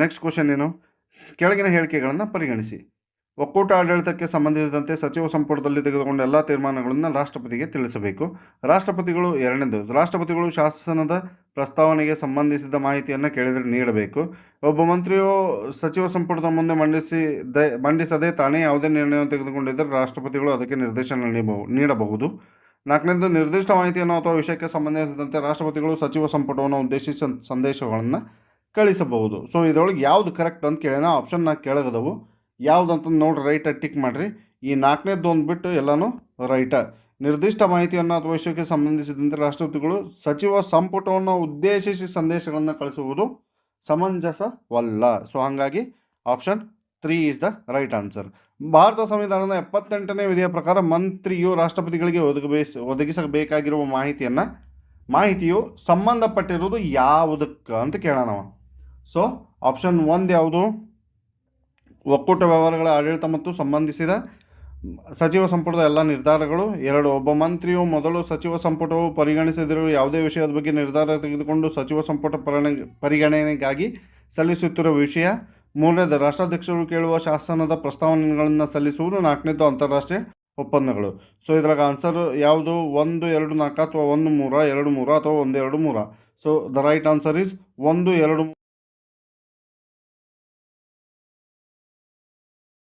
Next question ಏನು, ಕೆಳಗಿನ ಹೇಳಿಕೆಗಳನ್ನು ಪರಿಗಣಿಸಿ. ಒಕ್ಕೂಟ ಆಡಳಿತಕ್ಕೆ ಸಂಬಂಧಿಸಿದಂತೆ ಸಚಿವ ಸಂಪುಟದಲ್ಲಿ ತೆಗೆದುಕೊಂಡ ಎಲ್ಲ ತೀರ್ಮಾನಗಳನ್ನು ರಾಷ್ಟ್ರಪತಿಗೆ ತಿಳಿಸಬೇಕು. ರಾಷ್ಟ್ರಪತಿಗಳು ಎರಡನೇದು, ರಾಷ್ಟ್ರಪತಿಗಳು ಶಾಸನದ ಪ್ರಸ್ತಾವನೆಗೆ ಸಂಬಂಧಿಸಿದ ಮಾಹಿತಿಯನ್ನು ಕೇಳಿದರೆ ನೀಡಬೇಕು. ಒಬ್ಬ ಮಂತ್ರಿಯು ಸಚಿವ ಸಂಪುಟದ ಮುಂದೆ ಮಂಡಿಸದೆ ತಾನೇ ಯಾವುದೇ ನಿರ್ಣಯವನ್ನು ತೆಗೆದುಕೊಂಡಿದ್ದರೆ ರಾಷ್ಟ್ರಪತಿಗಳು ಅದಕ್ಕೆ ನಿರ್ದೇಶನ ನೀಡಬಹುದು. ನಾಲ್ಕನೇದು, ನಿರ್ದಿಷ್ಟ ಮಾಹಿತಿಯನ್ನು ಅಥವಾ ವಿಷಯಕ್ಕೆ ಸಂಬಂಧಿಸಿದಂತೆ ರಾಷ್ಟ್ರಪತಿಗಳು ಸಚಿವ ಸಂಪುಟವನ್ನು ಉದ್ದೇಶಿಸಿ ಸಂದೇಶಗಳನ್ನು ಕಳಿಸಬಹುದು. ಸೊ ಇದರೊಳಗೆ ಯಾವುದು ಕರೆಕ್ಟ್ ಅಂತ ಕೇಳೋಣ. ಆಪ್ಷನ್ ನಾಲ್ಕು ಕೆಳಗದವು, ಯಾವುದಂತ ನೋಡ್ರಿ ರೈಟ್ ಟಿಕ್ ಮಾಡಿರಿ. ಈ ನಾಲ್ಕನೇದು ಒಂದು ಬಿಟ್ಟು ಎಲ್ಲನೂ ರೈಟ. ನಿರ್ದಿಷ್ಟ ಮಾಹಿತಿಯನ್ನು ಅಥವಾ ವಿಷಯಕ್ಕೆ ಸಂಬಂಧಿಸಿದಂತೆ ರಾಷ್ಟ್ರಪತಿಗಳು ಸಚಿವ ಸಂಪುಟವನ್ನು ಉದ್ದೇಶಿಸಿ ಸಂದೇಶಗಳನ್ನು ಕಳಿಸುವುದು ಸಮಂಜಸವಲ್ಲ. ಸೊ ಹಾಗಾಗಿ option 3 is the right answer. Bharat ಸಂವಿಧಾನದ 78ನೇ ವಿಧಿಯ ಪ್ರಕಾರ ಮಂತ್ರಿಯು ರಾಷ್ಟ್ರಪತಿಗಳಿಗೆ ಒದಗಿಸಬೇಕಾಗಿರುವ ಮಾಹಿತಿಯು ಸಂಬಂಧಪಟ್ಟಿರುವುದು ಯಾವುದಕ್ಕೆ ಅಂತ ಕೇಳೋಣ ನಾವು. ಸೊ ಆಪ್ಷನ್ 1 ಯಾವುದು, ಒಕ್ಕೂಟ ವ್ಯವಹಾರಗಳ ಆಡಳಿತ ಮತ್ತು ಸಂಬಂಧಿಸಿದ ಸಚಿವ ಸಂಪುಟದ ಎಲ್ಲ ನಿರ್ಧಾರಗಳು. 2, ಒಬ್ಬ ಮಂತ್ರಿಯು ಮೊದಲು ಸಚಿವ ಸಂಪುಟವು ಪರಿಗಣಿಸದಿರುವ ಯಾವುದೇ ವಿಷಯದ ಬಗ್ಗೆ ನಿರ್ಧಾರ ತೆಗೆದುಕೊಂಡು ಸಚಿವ ಸಂಪುಟ ಪರಿಗಣನೆಗಾಗಿ ಸಲ್ಲಿಸುತ್ತಿರುವ ವಿಷಯ. 3ನೇದು, ರಾಷ್ಟ್ರಾಧ್ಯಕ್ಷರು ಕೇಳುವ ಶಾಸನದ ಪ್ರಸ್ತಾವನೆಗಳನ್ನು ಸಲ್ಲಿಸುವುದು. 4ನೇದು, ಅಂತಾರಾಷ್ಟ್ರೀಯ ಒಪ್ಪಂದಗಳು. ಸೊ ಇದ್ರಾಗ ಆನ್ಸರ್ ಯಾವುದು, 1, 2, 4 ಅಥವಾ 1, 3, 2, 3 ಅಥವಾ 1, 2, 3. So the right answer is 1, 2, 3.